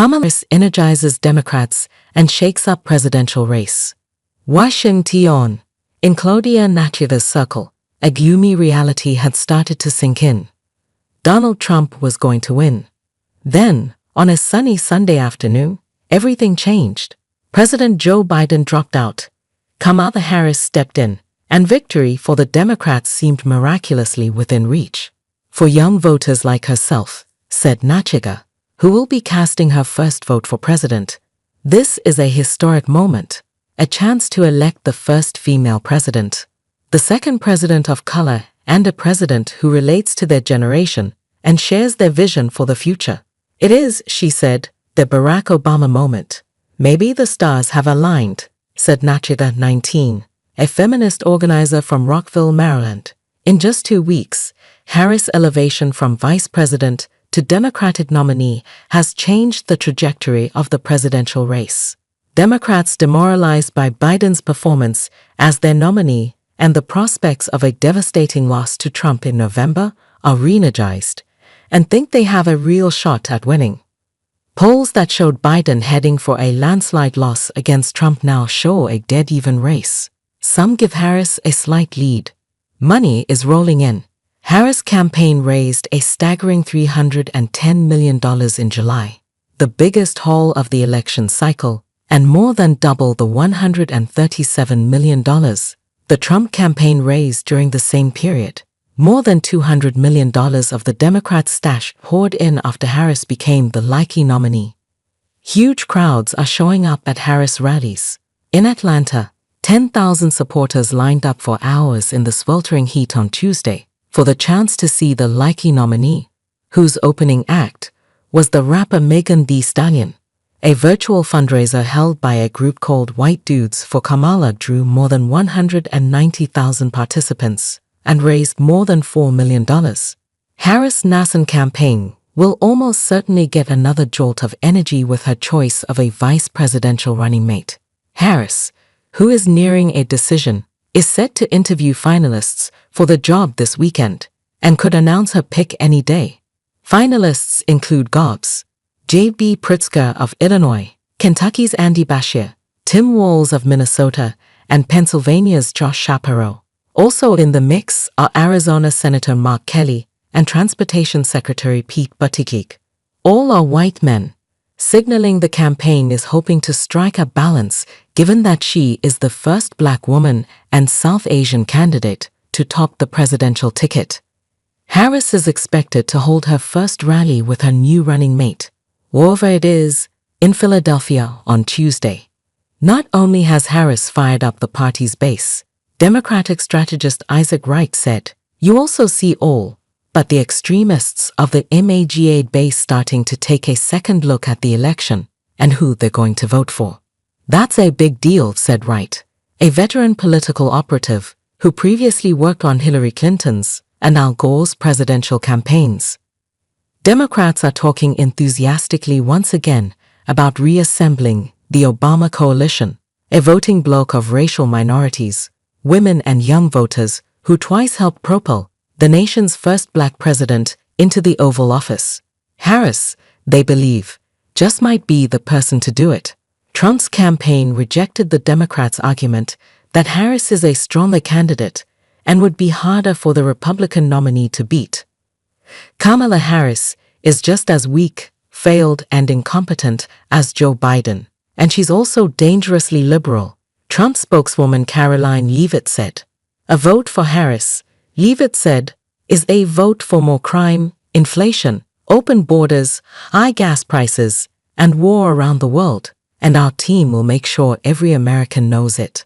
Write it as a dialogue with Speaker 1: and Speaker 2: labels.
Speaker 1: Kamala energizes Democrats and shakes up presidential race. Washington. In Claudia Nachega's circle, a gloomy reality had started to sink in. Donald Trump was going to win. Then, on a sunny Sunday afternoon, everything changed. President Joe Biden dropped out. Kamala Harris stepped in, and victory for the Democrats seemed miraculously within reach. For young voters like herself, said Nachega, who will be casting her first vote for president, this is a historic moment, a chance to elect the first female president, the second president of color, and a president who relates to their generation and shares their vision for the future. It is, she said, the Barack Obama moment. Maybe the stars have aligned, said Nachega, 19, a feminist organizer from Rockville, Maryland. In just 2 weeks, Harris' elevation from vice president to Democratic nominee has changed the trajectory of the presidential race. Democrats demoralized by Biden's performance as their nominee and the prospects of a devastating loss to Trump in November are re-energized and think they have a real shot at winning. Polls that showed Biden heading for a landslide loss against Trump now show a dead-even race. Some give Harris a slight lead. Money is rolling in. Harris' campaign raised a staggering $310 million in July, the biggest haul of the election cycle, and more than double the $137 million the Trump campaign raised during the same period. More than $200 million of the Democrats' stash poured in after Harris became the likely nominee. Huge crowds are showing up at Harris rallies. In Atlanta, 10,000 supporters lined up for hours in the sweltering heat on Tuesday for the chance to see the likely nominee, whose opening act was the rapper Megan Thee Stallion. A virtual fundraiser held by a group called White Dudes for Kamala drew more than 190,000 participants and raised more than $4 million. Harris' nascent campaign will almost certainly get another jolt of energy with her choice of a vice presidential running mate. Harris, who is nearing a decision, is set to interview finalists for the job this weekend and could announce her pick any day. Finalists include Gobs, J.B. Pritzker of Illinois, Kentucky's Andy Beshear, Tim Walz of Minnesota, and Pennsylvania's Josh Shapiro. Also in the mix are Arizona Senator Mark Kelly and Transportation Secretary Pete Buttigieg. All are white men, signaling the campaign is hoping to strike a balance given that she is the first black woman and South Asian candidate to top the presidential ticket. Harris is expected to hold her first rally with her new running mate, wherever it is, in Philadelphia on Tuesday. Not only has Harris fired up the party's base, Democratic strategist Isaac Reich said, you also see all but the extremists of the MAGA base starting to take a second look at the election and who they're going to vote for. That's a big deal, said Wright, a veteran political operative who previously worked on Hillary Clinton's and Al Gore's presidential campaigns. Democrats are talking enthusiastically once again about reassembling the Obama coalition, a voting bloc of racial minorities, women and young voters who twice helped propel the nation's first black president into the Oval Office. Harris, they believe, just might be the person to do it. Trump's campaign rejected the Democrats' argument that Harris is a stronger candidate and would be harder for the Republican nominee to beat. Kamala Harris is just as weak, failed, and incompetent as Joe Biden, and she's also dangerously liberal. Trump spokeswoman Caroline Leavitt said, a vote for Harris, Leavitt said, is a vote for more crime, inflation, open borders, high gas prices, and war around the world, and our team will make sure every American knows it.